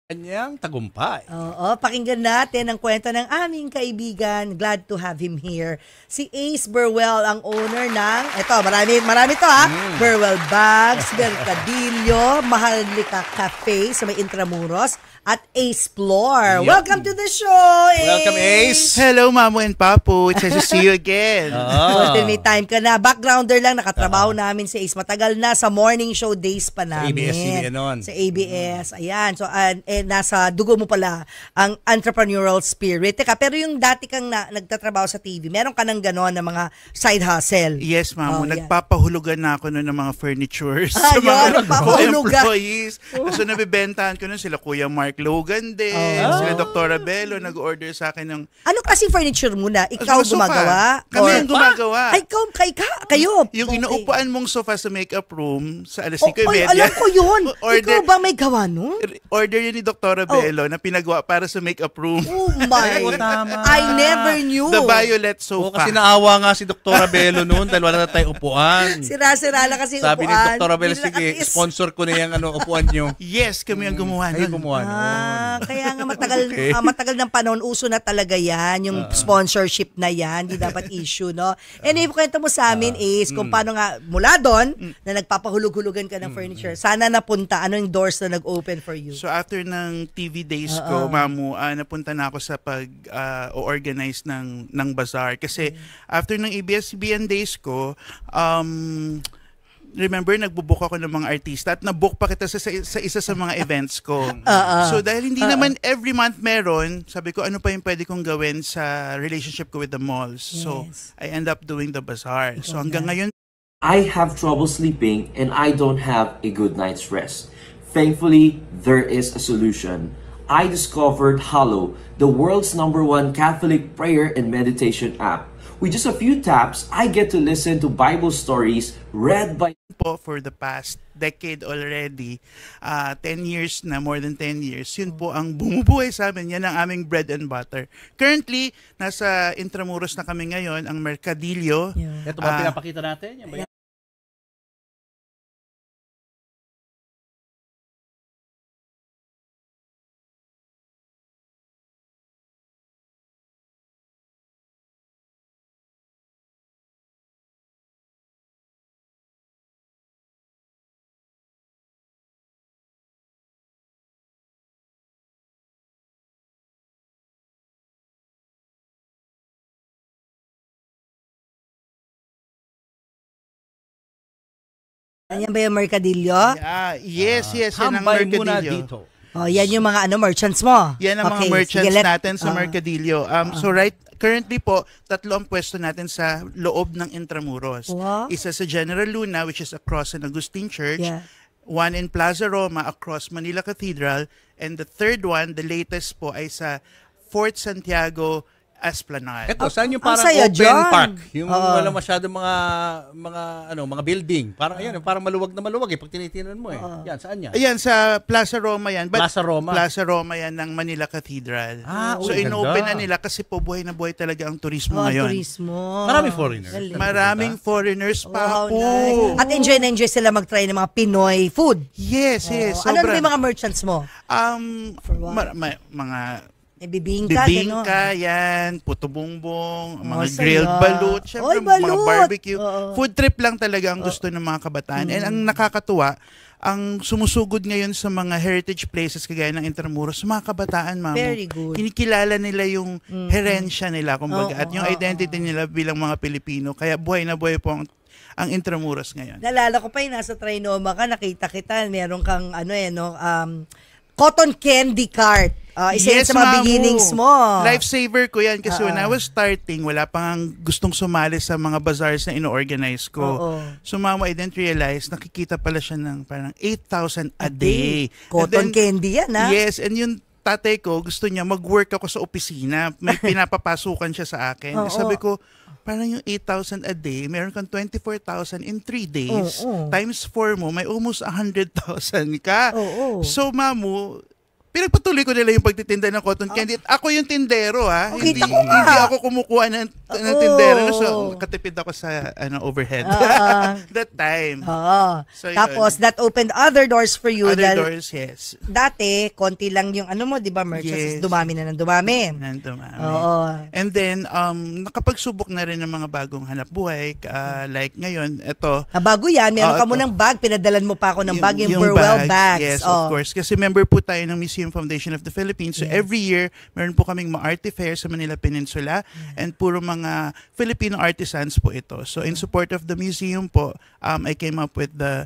Kanyang tagumpay. Oo, pakinggan natin ang kwento ng aming kaibigan. Glad to have him here. Si Ace Burwell, ang owner ng, eto, marami to ha. Burwell Bags, Mercadillo, Maharlika Cafe sa may Intramuros, at Ace Floor. Yep. Welcome to the show, Ace! Welcome, Ace! Hello, Mamo and Papu. It's nice to see you again. Buti may time ka na. Backgrounder lang, nakatrabaho namin si Ace. Matagal na sa morning show days pa namin. ABS-CBN noon. Sa ABS, ayan. So, nasa dugo mo pala ang entrepreneurial spirit. Teka, pero yung dati kang nagtatrabaho sa TV, meron ka ng gano'n na mga side hustle. Yes, Mamo. Oh, Nagpapahulugan na ako noon ng mga furnitures. Ah, sa mga yun, nagpapahulugan. employees. So, nabibentahan ko nun sila Kuya Mark Logan din, sila Dr. Bello, nag-order sa akin ng... Ano kasi furniture muna? Ikaw sofa. gumagawa? Kami ang gumagawa. Ay, kayo. Yung Okay. inuupuan mong sofa sa makeup room sa alas Oh, 5:30. ay, alam ko yun. Order, Ikaw ba may gawa nun? order yun ni Dr. Bello na pinagawa para sa makeup room. Oh my. Tama. I never knew. The Violet Oo, Sofa. kasi naawa nga si Dr. Bello noon dahil wala na tayong upuan. Sira-sira lang kasi Sabi ni upuan. Dr. Bello, Hindi na sige, katiis. sponsor ko na yung upuan nyo. Yes, kami ang gumawa Ay, nun. gumawa noon. Kaya nga matagal Okay. matagal ng panahon uso na talaga 'yan, yung sponsorship na 'yan, hindi dapat issue, no. Anyway, kwento mo sa amin is kung paano nga mula doon na nagpapahulug-hulugan ka ng furniture. Sana napunta ano yung doors na nag-open for you. So after ng TV days ko, Mamu, napunta na ako sa pag-organize ng bazaar. Kasi after ng ABS-CBN days ko, remember, nagbubook ako ng mga artista at nabook pa kita sa isa sa mga events ko. So dahil hindi naman every month meron, sabi ko ano pa yung pwede kong gawin sa relationship ko with the malls. So Yes. I end up doing the bazaar. So hanggang ngayon, I have trouble sleeping and I don't have a good night's rest. Thankfully, there is a solution. I discovered Hallow, the world's #1 Catholic prayer and meditation app. With just a few taps, I get to listen to Bible stories read by po for the past decade already, 10 years na, more than 10 years, yun po ang bumubuhay sa amin. Yan ang aming bread and butter. Currently, nasa Intramuros na kami ngayon, ang Mercadillo. Yeah. Ito ba pinapakita natin? Yan ba yan? Ayan ba yung Mercadillo? Yes, yan ang Tambay muna Mercadillo. dito. Oh, yan yung mga merchants mo. Yan ang Okay, mga merchants sige, natin sa Mercadillo. So currently po, 3 ang pwesto natin sa loob ng Intramuros. Wow. Isa sa General Luna, which is across San Agustin Church. Yeah. One in Plaza Roma, across Manila Cathedral. And the third one, the latest po, ay sa Fort Santiago Esplanade. Ito, saan yung ang parang saya open dyan. park? Yung wala masyadong mga building. Parang ayan, parang maluwag na maluwag pag tinitinan mo eh. Yan, saan yan? Ayan, sa Plaza Roma yan. But Plaza Roma? Plaza Roma yan ng Manila Cathedral. So, uy, in-open ganda. na nila kasi po buhay na buhay talaga ang turismo Oh, ngayon. turismo. Marami foreigners. Galing. Maraming foreigners pa Wow, po. nice. At enjoy na enjoy sila mag-try ng mga Pinoy food. Yes, yes. Ano sobra. na yung mga merchants mo? Mga Bibingka, bibingka, yan, puto bongbong, mga saya. grilled balut, syempre Oy, balut! mga barbecue. Oo. Food trip lang talaga ang gusto ng mga kabataan. And ang nakakatuwa, ang sumusugod ngayon sa mga heritage places kagaya ng Intramuros, mga kabataan, Mamo. Very good. Kinikilala nila yung herensya nila, kumbaga, at yung identity nila bilang mga Pilipino. Kaya buhay na buhay po ang Intramuros ngayon. Nalala ko pa yung nasa Trinoma ka, nakita kita, meron kang cotton candy cart. Isa yun sa mga Mamu. beginnings mo. Lifesaver ko yan kasi when I was starting, wala pang gustong sumali sa mga bazaars na ino-organize ko. Oo. So Mama, I didn't realize, nakikita pala siya ng parang 8,000 a day. Cotton candy yan, ha? Yes, and yung tatay ko, gusto niya mag-work ako sa opisina. May pinapapasukan siya sa akin. Oo. Sabi ko, parang yung 8,000 a day, meron kang 24,000 in 3 days. Oo. Times 4 mo, may almost 100,000 ka. Oo. So Mamu, pinagpatuloy ko nila yung pagtitinda ng cotton candy. At ako yung tindero, ha? Okay, Hindi, tako nga. hindi ako kumukuha ng tindero. So, katipid ako sa overhead. That time. Oo. So, Tapos, yun. that opened other doors for you. Other dahil doors, yes. dati, konti lang yung ano mo, di ba, merchandise, Yes. dumami na ng dumami. Dumami. Oo. And then, nakapagsubok na rin ng mga bagong hanap buhay. Like ngayon, ito. Bago yan, meron ka ito. munang bag, pinadalan mo pa ako ng bag, yung Burwell bags. Yes, Oh. of course. Kasi member po tayo ng Museum Foundation of the Philippines. So Yes. every year, meron po kaming ma-arte fair sa Manila Peninsula and puro mga Filipino artisans po ito. So in support of the museum po, I came up with the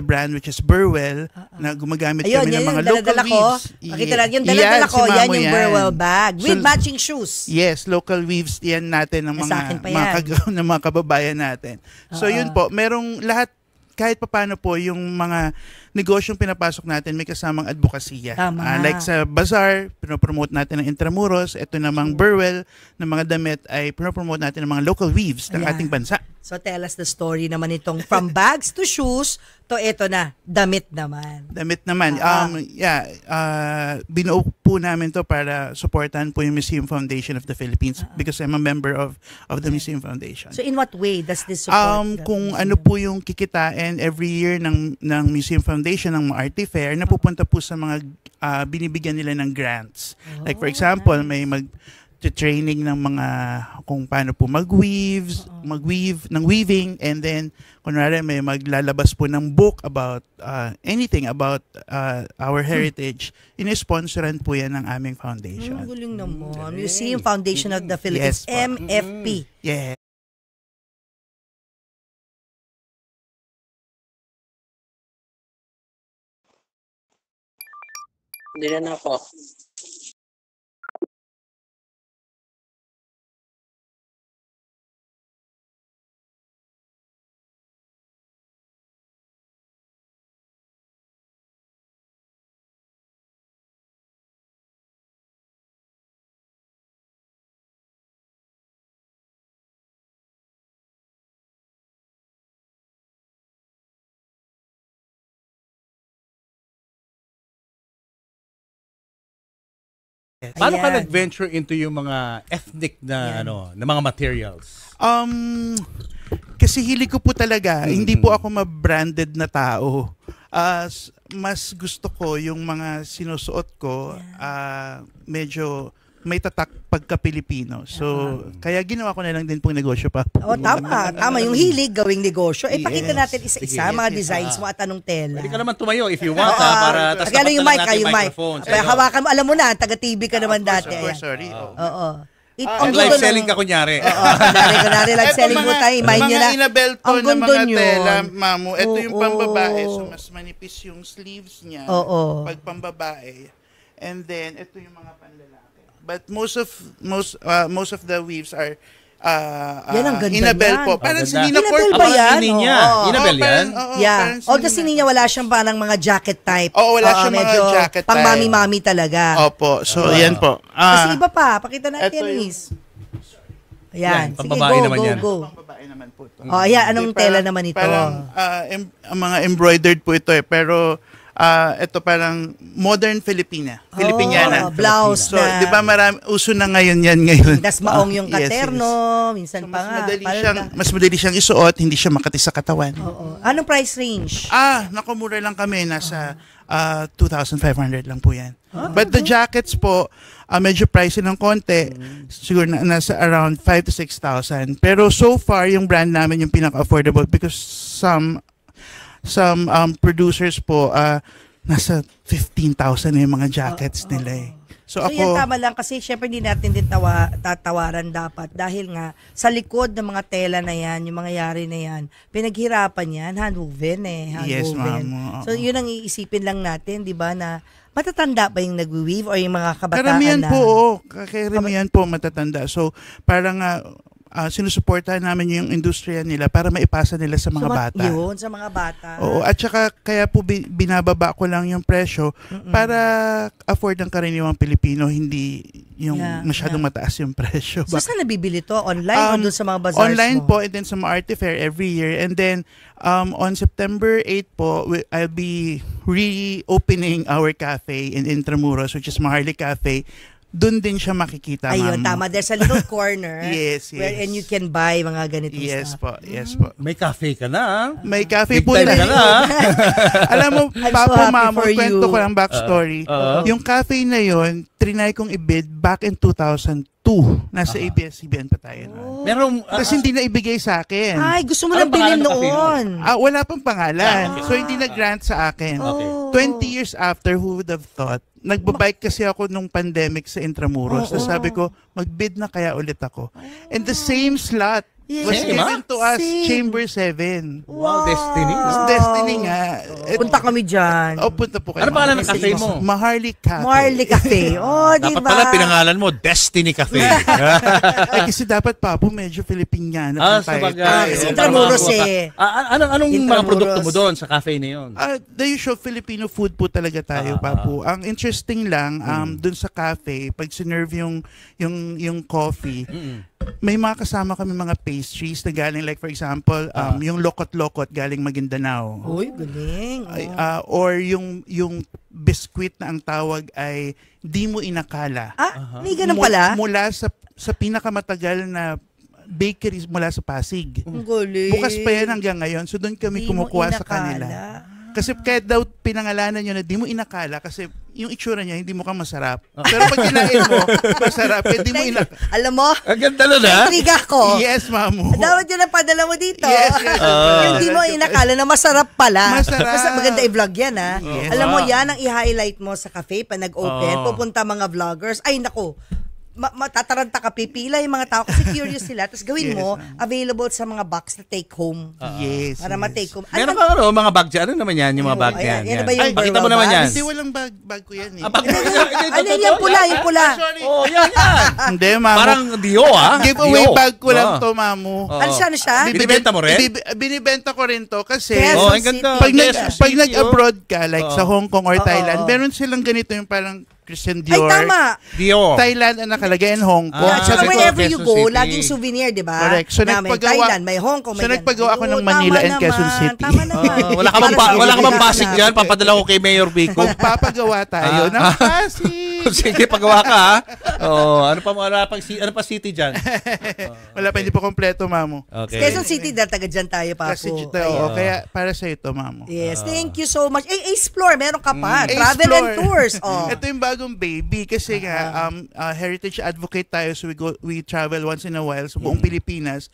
brand which is Burwell na gumagamit Ayun, kami ng yan mga yung local dala-dala ko. weaves. Makita lang, yung dala-dala ko, si yan Mamo yung yan. Burwell bag. With So, matching shoes. Yes, local weaves yan natin ng Sa akin pa yan. ng mga kababayan natin. So yun po, merong lahat kahit papaano po yung mga negosyong pinapasok natin may kasamang advokasya. Tama. Like sa bazaar, pinopromote natin ng Intramuros. Ito namang Burwell na mga damit ay pinopromote natin ng mga local weaves ng Ayan. ating bansa. So tell us the story naman itong from bags to shoes to ito na, damit naman. Damit naman. Binuo po namin to para supportan po yung Museum Foundation of the Philippines because I'm a member of the Museum Foundation. So in what way does this support? the Kung museum? ano po yung kikitain every year ng Museum Foundation ng mga arte fair, napupunta po sa mga binibigyan nila ng grants. Like for example, may training ng mga kung paano po mag-weave ng weaving, and then kunwari may maglalabas po ng book about anything about our heritage. Inisponsoran po yan ng aming foundation. Ang galing naman. Museum Foundation of the Philippines, Yes po. MFP. Yeah. Hindi na ako. Paano ka Ayan. nag-venture into yung mga ethnic na na mga materials? Kasi hilig ko po talaga, hindi po ako ma-branded na tao. Mas gusto ko yung mga sinusuot ko, medyo may tatak pagka-Pilipino. So, kaya ginawa ko na lang din pong negosyo pa. Oh, tama. Tama. Yung hilig, gawing negosyo. Pakita Yes. natin isa-isa, mga designs mo at anong tela. Pwede ka naman tumayo if you want, para tas Pagkano yung mic, yung mic. microphone. Hawakan mo, alam mo na, taga-TV ka naman dati. Of course, Ayan. sorry. Oo. Ang live selling ka kunyari. Oo, kunwari live selling mo tayo. Imahin nyo na. Mga inabelto Ang na gundo mga nyo. tela, mamu. Ito yung Oo. pambabae, so mas manipis yung sleeves niya. Oo. Pag pambabae. And then, ito yung mga panlalaki. But most of the weaves are Yan ang ganda inabel yan. po. Parang Ang si ganda. Nina Inabel Corp. ba yan? Ninya. Oo. Inabel yan? Yeah. Although si Nina wala siyang parang mga jacket type. Oo, wala siyang mga medyo jacket pang type. mami-mami talaga. Opo. So, yan po. Kasi iba pa. Pakita natin, Ito yung- Miss. Yan, Ayan. Sige, pambabae go, naman go, yan. go. Pambabae naman po ito. Oh, ayan. Anong Hindi, tela naman ito? Parang mga embroidered po ito pero ito parang modern Filipiniana. blouse So, na. di ba uso na ngayon yan ngayon. Das maong yung Yes, katerno. yes. Minsan So, pa nga. mas madali siyang isuot, hindi siya makati sa katawan. Oo. Anong price range? Nakumura lang kami, nasa 2,500 lang po yan. But the jackets po, medyo pricey ng konti. Siguro nasa around 5,000 to 6,000. Pero so far, yung brand namin yung pinaka-affordable because some producers po, nasa 15,000 yung mga jackets nila eh. So So yan ako, tama lang kasi syempre hindi natin din tatawaran dapat dahil nga sa likod ng mga tela na yan, yung mga yari na yan, pinaghirapan yan, handwoven handwoven. Yes, ma'am. Oo. So yun ang iisipin lang natin, di ba, na matatanda ba yung nag-weave or yung mga kabataan karamihan na? po, oo. Karamihan po matatanda. So parang sinusuportahan namin yung industriya nila para maipasa nila sa mga bata. Yun, sa mga bata. Oo, at saka kaya po binababa ko lang yung presyo para afford ng karaniwang Pilipino, hindi yung masyadong mataas yung presyo. So, saan nabibili to? Online o doon sa mga bazaars online mo? po, and then sa mga Arte Fair every year. And then, on September 8 po, I'll be reopening our cafe in Intramuros, which is Maharli Cafe. Doon din siya makikita, Ayun, ma'am. tama. There's a little corner Yes. wherein you can buy mga ganitong Yes stuff. po, yes po. May cafe ka na. May cafe Big po time na. ka na. Alam mo, I'm so Papo, happy Ma'am, for kwento you. ko lang backstory. Yung cafe na yon, trinay kong i-bid back in 2002. Nasa ABS-CBN pa tayo noon. Merong, Tapos hindi na ibigay sa akin. Ay, gusto mo Anong lang bilhin pangalan ng cafe noon. Wala pang pangalan. Okay. So hindi na-grant sa akin. Okay. 20 years after, who would have thought? Nagbabike kasi ako nung pandemic sa Intramuros. Tapos sabi ko, mag-bid na kaya ulit ako. And the same slot was Same, given to us, Same. Chamber 7. wow, destiny. Wow. Destiny nga. Punta kami dyan. Punta po kayo. Ano pangalan ng cafe mo? Maharli Cafe. Marley Cafe. Oh, di Dapat ba? pala pinangalan mo, Destiny Cafe. Ay, kasi dapat pa po medyo Filipiniana. Sabagay. kasi Intramuros eh. Anong mga Intramuros. produkto mo doon sa cafe na yun? The usual Filipino food po talaga tayo, Papu. Ang interesting lang, dun sa cafe, pag sinerve yung coffee, may mga kasama kami mga pastries na galing, like for example, yung lokot-lokot galing Maguindanao. Uy, galing. Ay, or yung biskwit na ang tawag ay di mo inakala. May ganun pala? Mula sa pinakamatagal na bakeries mula sa Pasig. Ang galing. Bukas pa yan hanggang ngayon. So doon kami Di mo kumukuha sa inakala. kanila. Kasi kahit daw pinangalanan nyo na di mo inakala kasi yung itsura niya hindi mo ka masarap. Pero pag kinain mo, masarap. Di mo inakala. Alam mo, Ang ganda nun, ha? intriga ko. Yes, mamu. Dapat yun ang padala mo dito. Yes. Yung di mo inakala na masarap pala. Masarap. Basta maganda i-vlog yan, ha? Yes. Alam mo, yan ang i-highlight mo sa cafe pa nag-open. Oo. Pupunta mga vloggers. Ay, nako. Matataranta ka, pipila yung mga tao kasi curious sila. Tapos gawin Yes, mo, ma'am. available sa mga box na take home. Yes. Para yes. ma-take home. Meron ka mga bag dyan. Ano naman yan? Yung mga bag Ayan, yan. yan ba yung Pakita mo Burwell naman bag? yan. Hindi, walang bag ko yan eh. Bag Ano yan, pula, yung pula. Sorry. Oh, yan. Hindi, mamu. Parang Dio, ha? Giveaway Dio. bag ko lang Oh. to, mamu. Oh. Ano siya, ano siya? Binibenta mo rin? Binibenta ko rin to kasi Quezon Oh, ang ganda. pag, Quezon pag City, nag-abroad ka, like Oo. sa Hong Kong or Oo. Thailand, meron silang ganito yung parang Christian Ay, Dior. tama. Dio. Thailand ang nakalagay in Hong Kong. Yeah, tsaka sabi ko, wherever you Quezon go, City. laging souvenir, di ba? Correct. So, na may nagpagawa- Thailand, may Hong Kong, may so, ganun. nagpagawa ako ng Oo, Manila tama and Quezon naman, City. Tama naman. Wala ka bang wala ka bang Pasig dyan? Papadala ko kay Mayor Vico. Magpapagawa tayo ng Pasig. Sige, pagawa ka, ha? Oh, ano pa city dyan? Wala pa, hindi pa kompleto, mamu. Okay. Quezon City, dahil taga dyan tayo, Papo. Kasi dito, kaya para sa ito, mamu. Yes, thank you so much. Explore, meron ka pa. Travel and Explore. tours. Oh. Ito yung bagong baby kasi nga heritage advocate tayo, so we travel once in a while sa buong Pilipinas.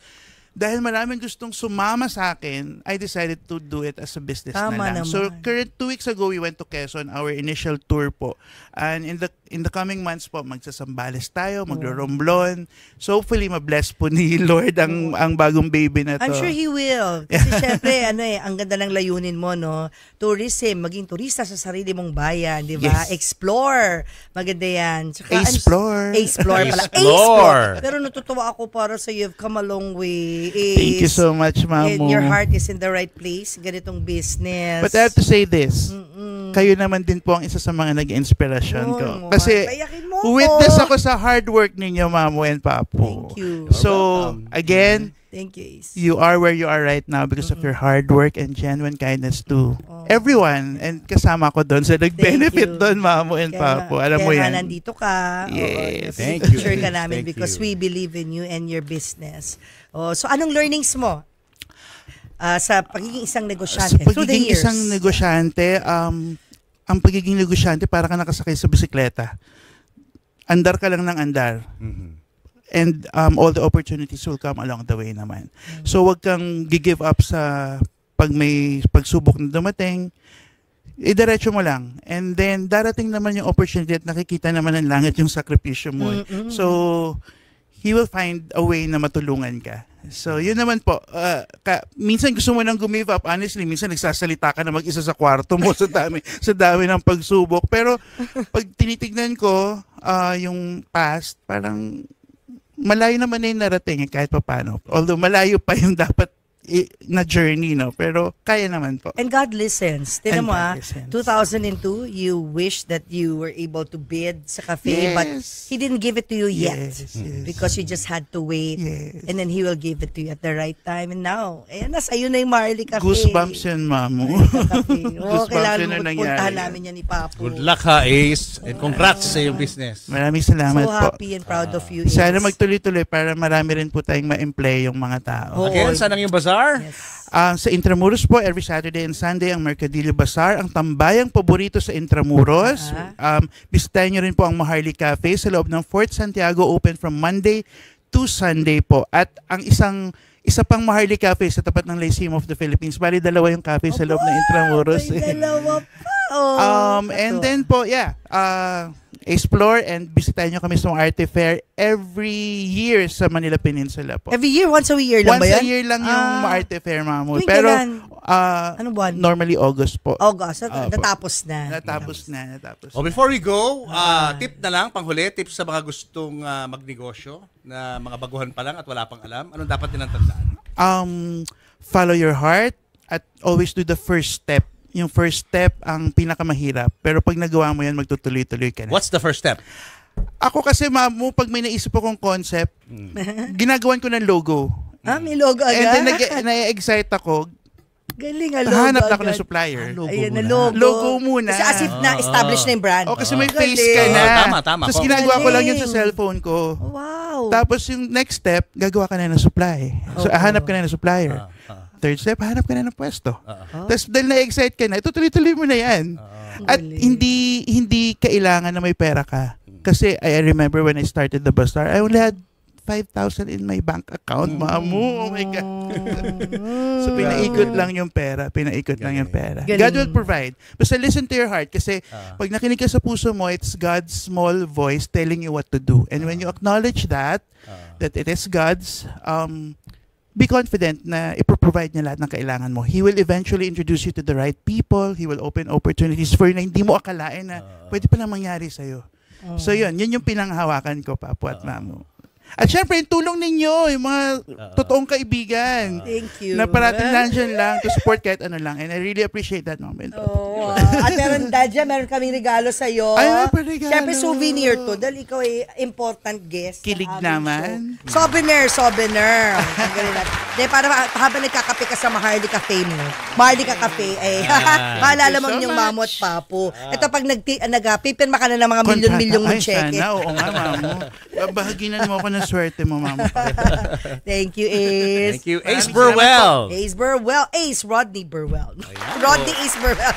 Dahil maraming gustong sumama sa akin, I decided to do it as a business Tama na lang. So, naman. 2 weeks ago, we went to Quezon, our initial tour po. And in the coming months po, magsasambales tayo, magro-romblon. So, hopefully, mabless po ni Lord ang bagong baby na to. I'm sure he will. Kasi syempre, ang ganda ng layunin mo, no? Tourism, maging turista sa sarili mong bayan, di ba? Yes. Explore. Maganda yan. Tsaka, Explore. Explore pala. Explore. Pero natutuwa ako para sa you've come a long way. Thank you so much, And Mamu. your heart is in the right place. Ganitong business. But I have to say this, kayo naman din po ang isa sa mga nag-inspirasyon ko. Kasi payakin mo ako. witness ako sa hard work ninyo, Mamu and Papo. Thank you. So, again, Thank you, Ace. you are where you are right now because of your hard work and genuine kindness to everyone. And kasama ko doon sa you. nag-benefit doon, Mamu and Papo. Alam mo kaya yan. nandito ka. Yes. Thank you. Sure ka namin Thank because you. we believe in you and your business. Oh, so anong learnings mo sa pagiging isang Sa negosyante through the pagiging years? isang negosyante, ang pagiging negosyante para ka nakasakay sa bisikleta. Andar ka lang ng andar. And all the opportunities will come along the way naman. So wag kang give up sa pag may pagsubok na dumating, idiretso mo lang. And then darating naman yung opportunity at nakikita naman ng langit yung sakripisyo mo. So he will find a way na matulungan ka. So yun naman po. Minsan gusto mo nang give up. Honestly, minsan nagsasalita ka na mag-isa sa kwarto mo sa dami ng pagsubok. Pero pag tinitignan ko yung past, parang malayo naman na yung narating kahit pa paano. Although malayo pa yung dapat na journey, no? Pero kaya naman po. And God listens. Tinan And mo God listens. 2002, you wish that you were able to bid sa cafe, but Yes. He didn't give it to you yet. Yes, yes. Because you just had to wait. Yes. And then He will give it to you at the right time. And now, ayan na, sa'yo na yung Marley Cafe. Goosebumps yan, Mamu. Cafe. Oo, Goosebumps kailangan yun mo na puntahan nangyari. namin yan ni Papo. Good luck ha, Ace. And congrats sa iyong business. Maraming salamat So po. happy and proud of you. Sana Ace. magtuloy-tuloy para marami rin po tayong ma-employ yung mga tao. Oo. Again, saan ang iyong bazaar? Yes. Sa Intramuros po, every Saturday and Sunday, ang Mercadillo Bazaar, ang tambayang paborito sa Intramuros. Bisitahin nyo rin po ang Maharli Cafe sa loob ng Fort Santiago, open from Monday to Sunday po. At ang isa pang Maharli Cafe sa tapat ng Lyceum of the Philippines. Bali, dalawa yung cafe sa loob ng Intramuros. May dalawa pa. Oh, And then po, explore and bisitahin nyo kami sa Arte Fair every year sa Manila Peninsula po. every year, once a year lang ba Once yan? a year lang yung Arte Fair, Mamu. Tuwing Pero, kailan? Anong buwan? normally August po. August. Opo. Natapos na. Natapos na. Oh, before we go, tip na lang, panghuli, tips sa mga gustong magnegosyo na mga baguhan pa lang at wala pang alam. Anong dapat nilang tandaan? Follow your heart at always do the first step. Yung first step ang pinakamahirap. Pero pag nagawa mo yan, magtutuloy-tuloy ka na. What's the first step? Ako kasi, Mamu, pag may naisip akong concept, ginagawan ko ng logo. May logo And agad. then na-excite ako, Galing logo hanap na ako agad. ng supplier. Ayan na, muna. logo. Logo muna. Kasi as if na-establish na yung brand. O kasi may Galing. face ka na. Tama. Tapos ginagawa ko lang yun sa Galing. cellphone ko. Wow. Tapos yung next step, gagawa ka na ng supply. So, hanap ka na ng supplier. Third step, hanap ka na ng pwesto. Tapos dahil na-excite ka na, itutuloy-tuloy mo na yan. At Galing. hindi kailangan na may pera ka. Kasi I remember when I started the bazaar, I only had 5,000 in my bank account, Mamu. Oh my God. So, pinaikot lang yung pera. Galing. God will provide. Basta listen to your heart. Kasi pag nakinig ka sa puso mo, it's God's small voice telling you what to do. And when you acknowledge that it is God's, be confident na ipro-provide niya lahat ng kailangan mo. He will eventually introduce you to the right people. He will open opportunities for you na hindi mo akalain na pwede pa lang mangyari sa'yo. So yun yung pinanghawakan ko, Papo at Mamu. At syempre, yung tulong ninyo, yung mga totoong kaibigan. Thank you. Na parating nandyan lang to support kahit ano lang. And I really appreciate that moment. At meron, Dadja, meron kaming regalo sa'yo. Ay, may regalo. Siyempre, souvenir to. Dahil ikaw ay important guest. Kilig sa aming naman. show. Souvenir. Ang galing natin. Di, para habang nagkakape ka sa Maharli Cafe mo, Maharli ka Cafe, maalala mo Thank you so yung much. Mamo at Papo. Ito pag nagpipirma ka na ng mga milyon-milyong Ay, cheque. sana. Oo nga, Mamu. Bahaginan mo ako ng swerte mo, Mamu. Thank you, Ace. Thank you, Ace Maraming Burwell. Ace Burwell. Ace Rodney Burwell. Rodney Ace Burwell.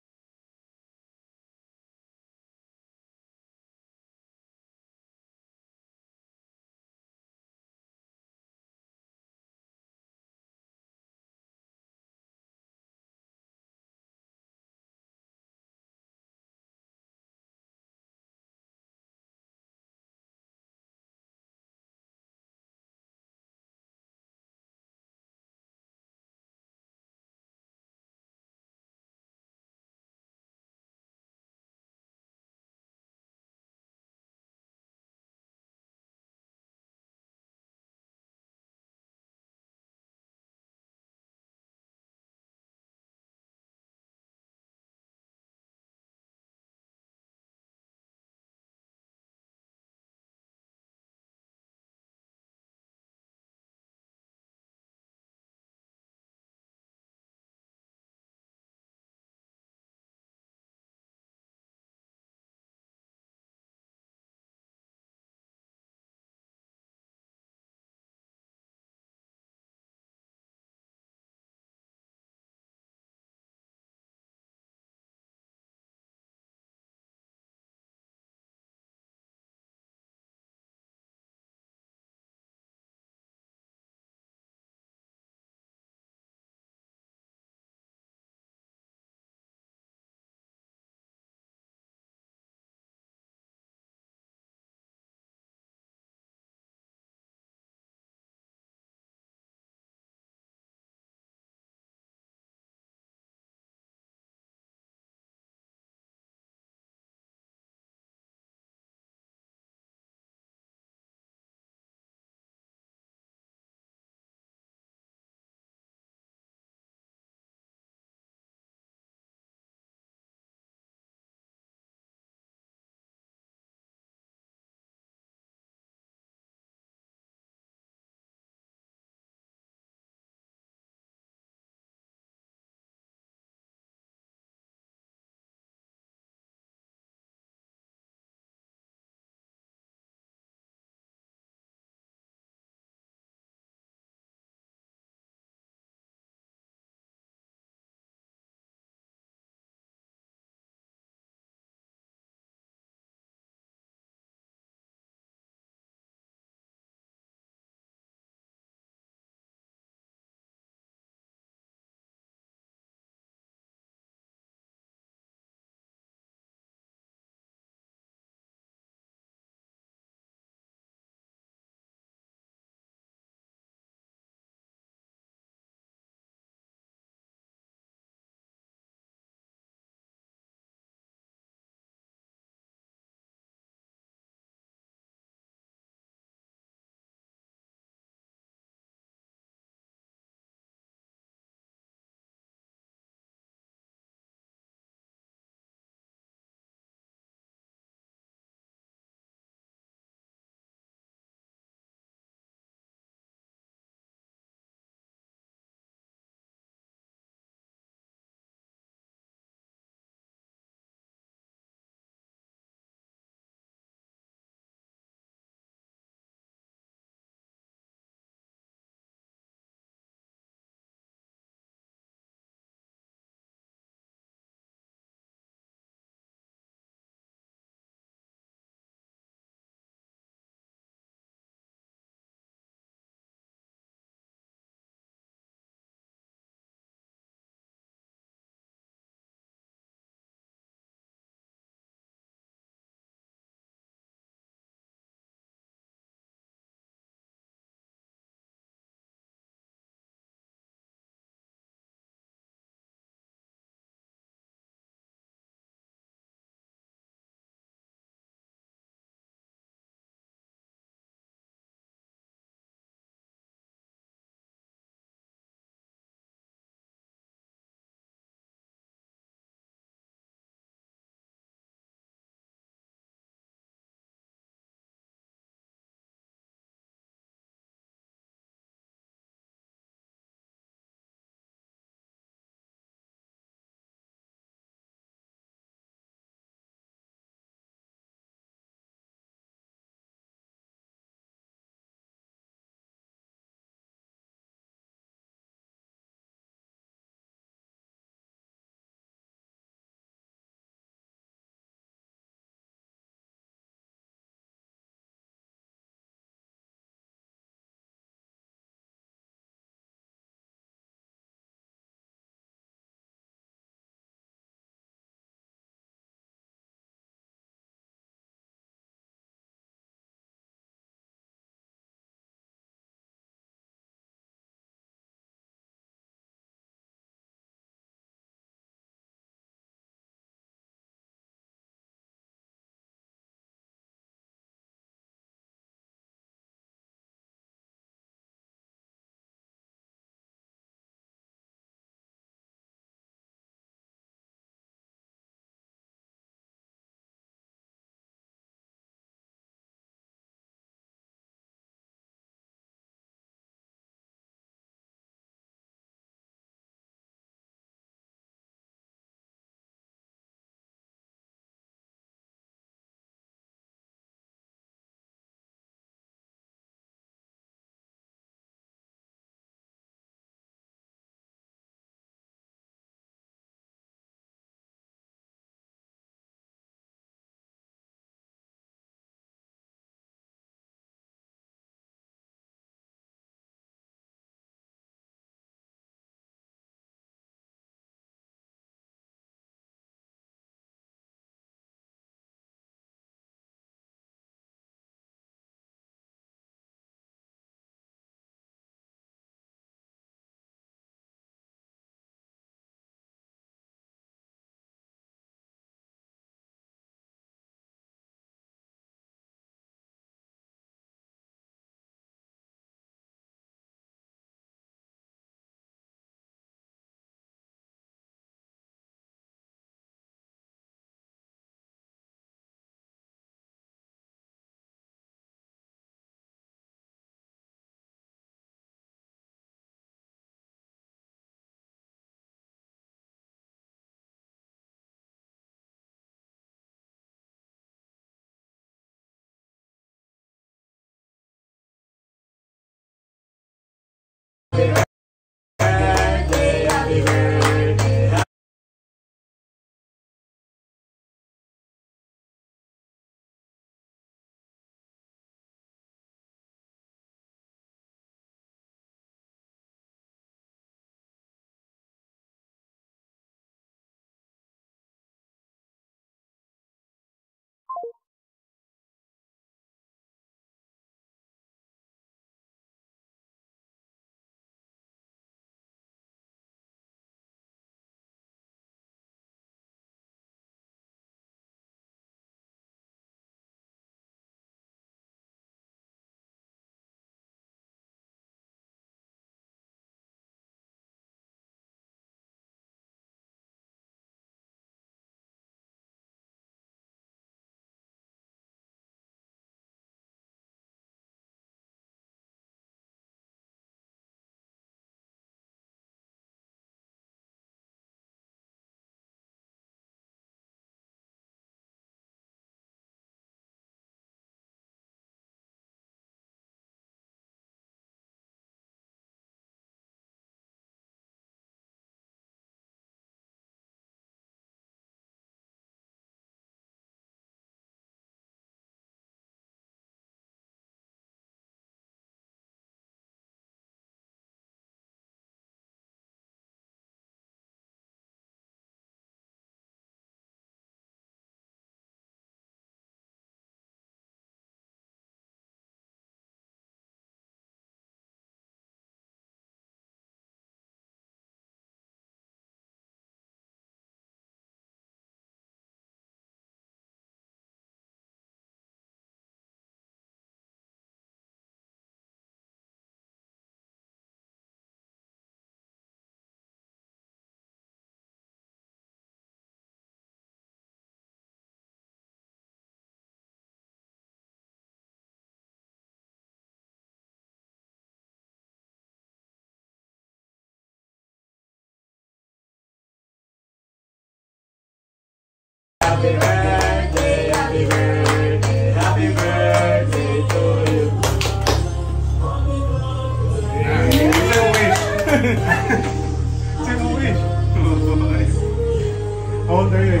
How old are you?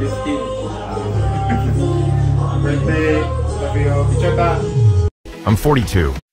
15. Birthday, sabi ko, Pichota. I'm 42.